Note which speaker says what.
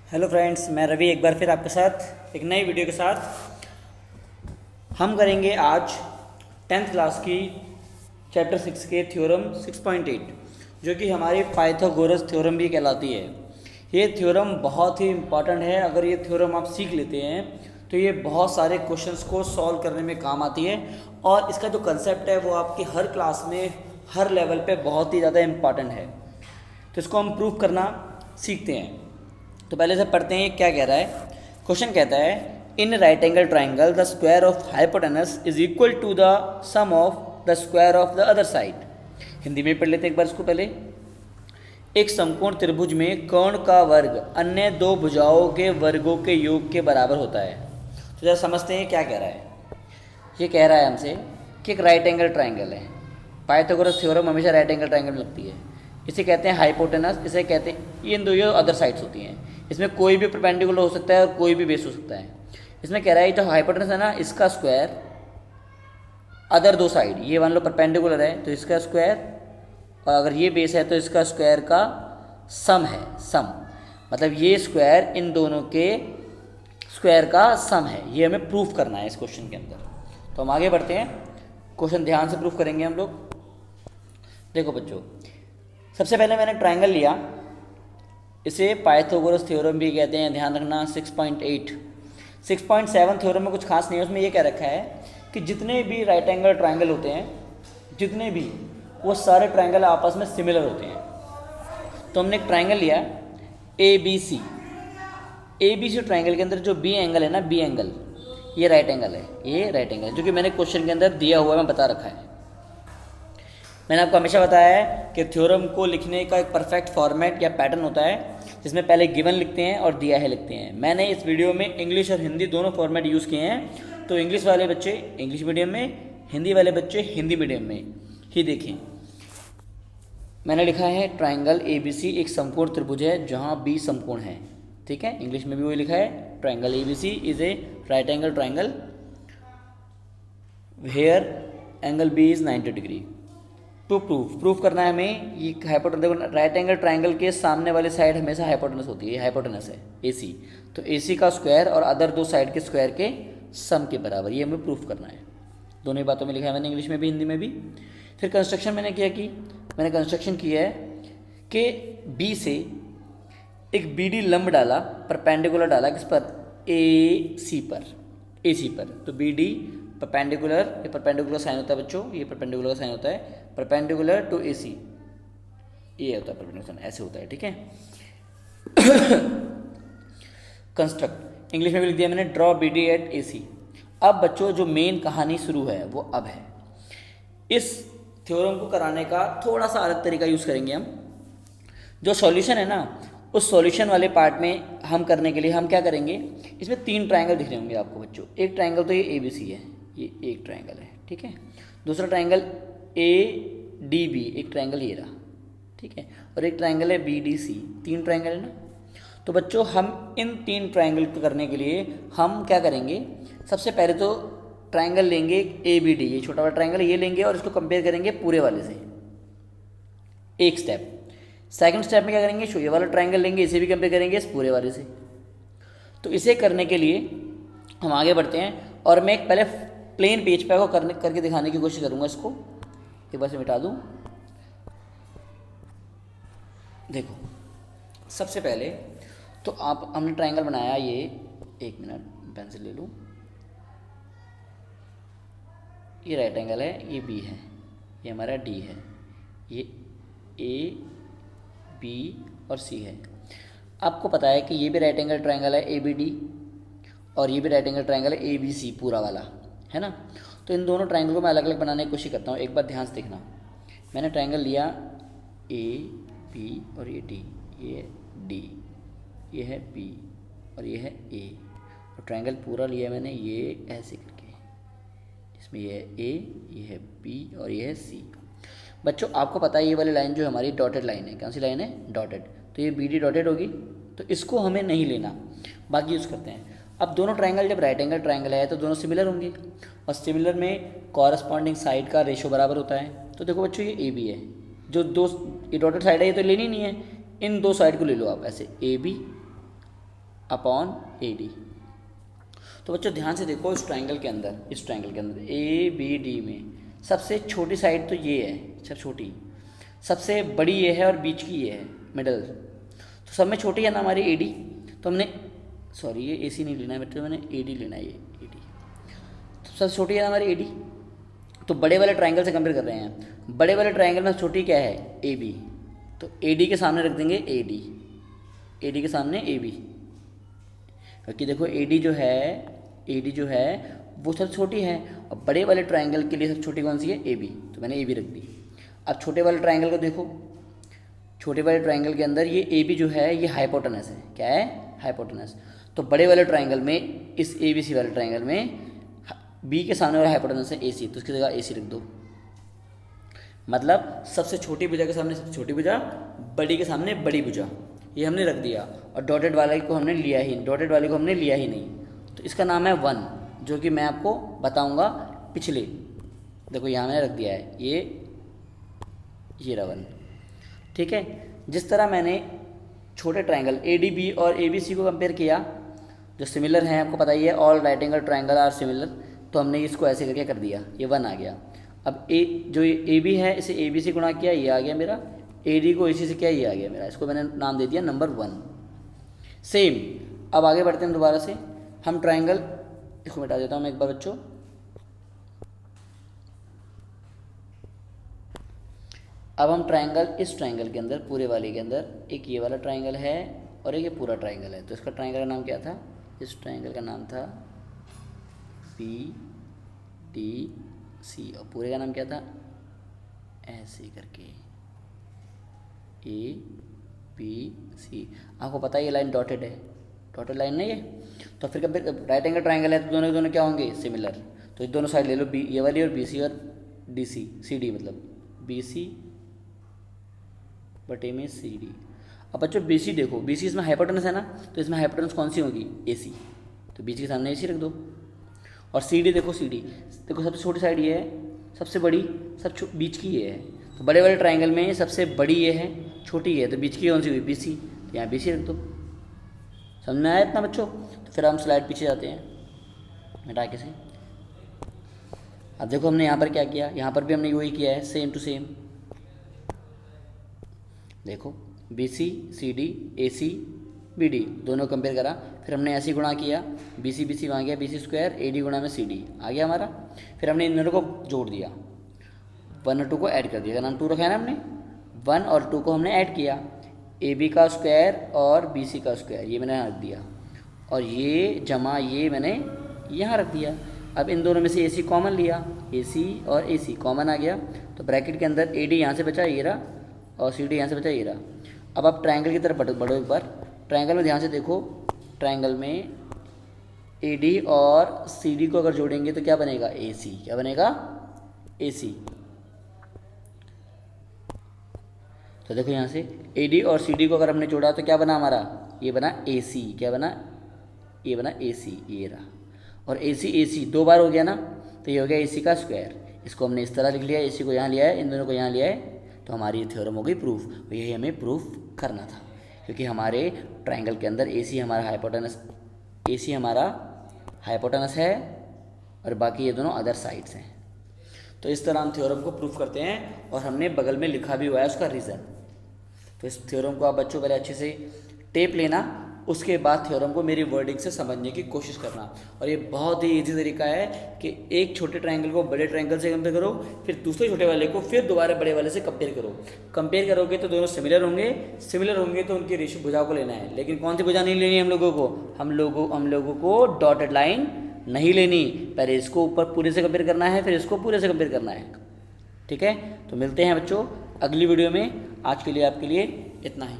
Speaker 1: Hello friends, मैं रवि एक बार फिर आपके साथ एक नई वीडियो के साथ हम करेंगे आज 10th क्लास की चैप्टर 6 के थ्योरम 6.8 जो कि हमारी पाइथागोरस थ्योरम भी कहलाती है। ये थ्योरम बहुत ही इम्पॉर्टेंट है। अगर ये थ्योरम आप सीख लेते हैं तो ये बहुत सारे क्वेश्चंस को सॉल्व करने में काम आती है और इसका जो कंसेप्ट है वो आपकी हर क्लास में हर लेवल पे बहुत ही ज़्यादा इम्पॉर्टेंट है। तो इसको हम प्रूव करना सीखते हैं। तो पहले से पढ़ते हैं क्या कह रहा है। क्वेश्चन कहता है in right angle triangle the square of hypotenuse is equal to the sum of the square of the other side. Hindi में पढ़ लेते हैं एक बार इसको। पहले एक समकोण त्रिभुज में कर्ण का वर्ग अन्य दो भुजाओं के वर्गों के योग के बराबर होता है। तो जरा समझते हैं क्या कह रहा है। ये कह रहा है हमसे कि एक राइट एंगल ट्राइंगल है। पाइथागोरस थ्योरम हमेशा राइट एंगल ट्राइंगल में लगती है। इसे कहते हैं हाइपोटेनस, इसे कहते हैं ये इन दो अदर साइड्स होती हैं। इसमें कोई भी परपेंडिकुलर हो सकता है और कोई भी बेस हो सकता है। इसमें कह रहा है जो हाइपोटेनस है ना, इसका स्क्वायर अदर दो साइड, ये मान लो परपेंडिकुलर है तो इसका स्क्वायर, और अगर ये बेस है तो इसका स्क्वायर का सम है। सम मतलब ये स्क्वायर इन दोनों के स्क्वायर का सम है। ये हमें प्रूफ करना है इस क्वेश्चन के अंदर। तो हम आगे बढ़ते हैं, क्वेश्चन ध्यान से प्रूफ करेंगे हम लोग। देखो बच्चों, सबसे पहले मैंने ट्राइंगल लिया, इसे पाइथागोरस थ्योरम भी कहते हैं। ध्यान रखना 6.8 6.7 थ्योरम में कुछ खास नहीं है। उसमें ये कह रखा है कि जितने भी राइट एंगल ट्राइंगल होते हैं, जितने भी, वो सारे ट्राइंगल आपस में सिमिलर होते हैं। तो हमने एक ट्राइंगल लिया ए बी सी ट्राइंगल के अंदर जो बी एंगल है ना, बी एंगल, ये राइट एंगल है। ये राइट एंगल जो कि मैंने क्वेश्चन के अंदर दिया हुआ है, मैं बता रखा है। मैंने आपको हमेशा बताया है कि थ्योरम को लिखने का एक परफेक्ट फॉर्मेट या पैटर्न होता है जिसमें पहले गिवन लिखते हैं और दिया है लिखते हैं। मैंने इस वीडियो में इंग्लिश और हिंदी दोनों फॉर्मेट यूज़ किए हैं। तो इंग्लिश वाले बच्चे इंग्लिश मीडियम में, हिंदी वाले बच्चे हिंदी मीडियम में ही देखें। मैंने लिखा है ट्राइंगल ए बी सी एक समकोण त्रिभुज है जहाँ बी समकोण है। ठीक है, इंग्लिश में भी वही लिखा है, triangle A B C is a right angle triangle where angle B is 90 degree. To proof करना है हमें। ये हाइपोटेनस, देखो राइट एंगल ट्राइंगल के सामने वाली साइड हमेशा हाइपोटेनस होती है। ये हाइपोटेनस है AC, तो AC का स्क्वायर और अदर दो साइड के स्क्वायर के सम के बराबर, ये हमें प्रूफ करना है। दोनों ही बातों में लिखा है मैंने, इंग्लिश में भी हिंदी में भी। फिर कंस्ट्रक्शन मैंने क्या की, मैंने कंस्ट्रक्शन किया है कि B से एक BD लंब डाला, परपेंडिकुलर डाला किस पर, AC पर। तो BD परपेंडिकुलर, ये परपेंडिकुलर साइन होता है बच्चों, ये परपेंडिकुलर साइन होता है, परपेंडिकुलर टू AC, ये होता है परपेंडिकुलर साइन, ऐसे होता है। ठीक है। कंस्ट्रक्ट इंग्लिश में भी लिख दिया मैंने, ड्रॉ BD एट AC। अब बच्चों जो मेन कहानी शुरू है वो अब है। इस थ्योरम को कराने का थोड़ा सा अलग तरीका यूज़ करेंगे हम। जो सॉल्यूशन है ना, उस सॉल्यूशन वाले पार्ट में हम करने के लिए हम क्या करेंगे, इसमें 3 ट्राइंगल दिख रहे होंगे आपको बच्चों। एक ट्राइंगल तो ये ABC है, ये एक ट्राइंगल है। ठीक है। दूसरा ट्राइंगल ADB, एक ट्राइंगल ये रहा। ठीक है। और एक ट्राइंगल है BDC, 3 ट्राइंगल है ना। तो बच्चों हम इन 3 ट्राइंगल को करने के लिए हम क्या करेंगे, सबसे पहले तो ट्राइंगल लेंगे ABD, ये छोटा वाला ट्राइंगल ये लेंगे और इसको कंपेयर करेंगे पूरे वाले से, एक स्टेप। सेकंड स्टेप में क्या करेंगे, ये वाला ट्राइंगल लेंगे, इसे भी कंपेयर करेंगे इस पूरे वाले से। तो इसे करने के लिए हम आगे बढ़ते हैं और मैं एक पहले प्लेन पेज पे को करके दिखाने की कोशिश करूँगा। इसको एक बार से मिटा दूँ। देखो सबसे पहले तो हमने ट्राइंगल बनाया, ये एक मिनट पेंसिल ले लूँ। ये राइट एंगल है, ये B है, ये हमारा D है, ये A B और C है। आपको पता है कि ये भी राइट एंगल ट्राइंगल है ABD और ये भी राइट एंगल ट्राइंगल है ABC पूरा वाला, है ना। तो इन दोनों ट्राइंगल को मैं अलग अलग बनाने की कोशिश करता हूँ। एक बार ध्यान से देखना, मैंने ट्राइंगल लिया AB और ये D, ये D, ये है B और ये है A, और ट्राइंगल पूरा लिया मैंने ये ऐसे करके, इसमें ये है A, ये है B और ये है C। बच्चों आपको पता है ये वाली लाइन जो हमारी डॉटेड लाइन है, कौन सी लाइन है, डॉटेड, तो ये BD डॉटेड होगी, तो इसको हमें नहीं लेना, बाकी यूज़ करते हैं। अब दोनों ट्राइंगल जब राइट एंगल ट्राइंगल है तो दोनों सिमिलर होंगे और सिमिलर में कॉरस्पॉन्डिंग साइड का रेशो बराबर होता है। तो देखो बच्चों ये AB है, जो दो ये डॉटेड साइड है ये तो लेनी नहीं है, इन दो साइड को ले लो आप ऐसे, AB अपॉन AD। तो बच्चों ध्यान से देखो, इस ट्राइंगल के अंदर ABD में सबसे छोटी साइड तो ये है, सब छोटी, सबसे बड़ी ये है और बीच की ये है, मिडल। तो सब में छोटी है ना हमारी AD, तो हमने सॉरी ये AC नहीं लेना है बेटे, मैंने AD लेना है, ये AD। तो सबसे छोटी है ना हमारी AD, तो बड़े वाले ट्राइंगल से कंपेयर कर रहे हैं। बड़े वाले ट्राइंगल में छोटी क्या है, AB, तो AD के सामने रख देंगे AD के सामने AB, क्योंकि देखो AD जो है वो सबसे छोटी है, और बड़े वाले ट्राइंगल के लिए सबसे छोटी कौन सी है, AB, तो मैंने AB रख दी। अब छोटे वाले ट्राइंगल को देखो, छोटे वाले ट्राइंगल के अंदर ये AB जो है ये हाइपोटेनस है, क्या है, हाइपोटेनस। तो बड़े वाले ट्राइंगल में, इस ABC वाले ट्राइंगल में B के सामने वाला हाइपोटेनस है AC, तो उसकी जगह AC रख दो। मतलब सबसे छोटी भुजा के सामने सबसे छोटी भुजा, बड़ी के सामने बड़ी भुजा, ये हमने रख दिया। और डॉटेड वाले को हमने लिया ही नहीं, तो इसका नाम है 1, जो कि मैं आपको बताऊंगा पिछले। देखो यहाँ मैंने रख दिया है ये रहा 1, ठीक है। जिस तरह मैंने छोटे ट्राइंगल ADB और ABC को कंपेयर किया, जो सिमिलर हैं, आपको पता ही है, all right angle triangle are similar, तो हमने इसको ऐसे करके कर दिया, ये 1 आ गया। अब जो AB है इसे AB से गुणा किया, ये आ गया मेरा, AD को AC से किया, ये आ गया मेरा, इसको मैंने नाम दे दिया नंबर 1। सेम अब आगे बढ़ते हैं दोबारा से, हम ट्राइंगल, इसको मिटा देता हूँ मैं एक बार बच्चों। अब हम ट्राइंगल, इस ट्राइंगल के अंदर, पूरे वाले के अंदर एक ये वाला ट्राइंगल है और एक ये पूरा ट्राइंगल है। तो इसका ट्राइंगल का नाम क्या था, इस ट्राइंगल का नाम था BDC, और पूरे का नाम क्या था, ऐसे करके ABC। आपको पता है ये लाइन डॉटेड है, डॉटेड लाइन नहीं है, तो फिर कभी राइट एंगल ट्राइंगल है तो दोनों दोनों क्या होंगे, सिमिलर। तो ये दोनों साइड ले लो, ये वाली और BC और DC, CD मतलब BC बटे में CD। अब बच्चों BC देखो, BC इसमें हाइपोटेनस है ना, तो इसमें हाइपोटेनस कौन सी होगी, AC, तो BC के सामने AC रख दो। और CD देखो, CD देखो सबसे छोटी साइड ये है, सबसे बड़ी बीच की ये है। तो बड़े वाले ट्राइंगल में सबसे बड़ी ये है, छोटी ये है, तो बीच की कौन सी हुई, BC, तो यहाँ BC रख दो। समझ में आया इतना बच्चों। तो फिर हम स्लाइड पीछे जाते हैं मिटा के से। अब देखो हमने यहाँ पर क्या किया, यहाँ पर भी हमने वही किया है, सेम टू सेम। देखो BC CD AC BD दोनों कंपेयर करा, फिर हमने ऐसे गुणा किया, BC वहाँ गया, BC स्क्वायर, AD गुणा में CD आ गया हमारा। फिर हमने इन दोनों को जोड़ दिया, 1 और 2 को ऐड कर दिया, नाम 2 रखा है ना हमने, 1 और 2 को हमने ऐड किया, AB का स्क्वायर और BC का स्क्वायर, ये मैंने रख दिया, और ये जमा ये मैंने यहाँ रख दिया। अब इन दोनों में से AC कॉमन लिया, AC और AC कॉमन आ गया, तो ब्रैकेट के अंदर AD यहाँ से बचा, ये रहा, और CD यहाँ से बचा, ये रहा। अब आप ट्राइंगल की तरफ बढ़ो एक बार। ट्राइंगल में ध्यान से देखो, ट्राइंगल में AD और CD को अगर जोड़ेंगे तो क्या बनेगा, AC, क्या बनेगा, AC। तो देखो यहाँ से AD और CD को अगर हमने जोड़ा तो क्या बना हमारा, ये बना AC, क्या बना, ये बना AC, ये रहा। और AC 2 बार हो गया ना, तो ये हो गया AC का स्क्वायर। इसको हमने इस तरह लिख लिया, AC को यहाँ लिया है, इन दोनों को यहाँ लिया है, तो हमारी ये थ्योरम हो गई प्रूफ। यही हमें प्रूफ करना था, क्योंकि हमारे ट्राइंगल के अंदर AC हमारा हाइपोटेनस है और बाकी ये दोनों अदर साइड्स हैं। तो इस तरह हम थ्योरम को प्रूफ करते हैं, और हमने बगल में लिखा भी हुआ है उसका रीज़न। तो इस थ्योरम को आप बच्चों पहले अच्छे से टेप लेना, उसके बाद थ्योरम को मेरी वर्डिंग से समझने की कोशिश करना। और ये बहुत ही इजी तरीका है कि एक छोटे ट्राइंगल को बड़े ट्राइंगल से कंपेयर करो, फिर दूसरे छोटे वाले को फिर दोबारा बड़े वाले से कंपेयर करो। कंपेयर करोगे तो दोनों सिमिलर होंगे तो उनकी रेशियो भुजाओं को लेना है। लेकिन कौन सी भुजा नहीं लेनी हम लोगों को, हम लोगों को डॉटेड लाइन नहीं लेनी। पहले इसको ऊपर पूरे से कंपेयर करना है, फिर इसको पूरे से कंपेयर करना है। ठीक है, तो मिलते हैं बच्चों अगली वीडियो में। आज के लिए आपके लिए इतना ही।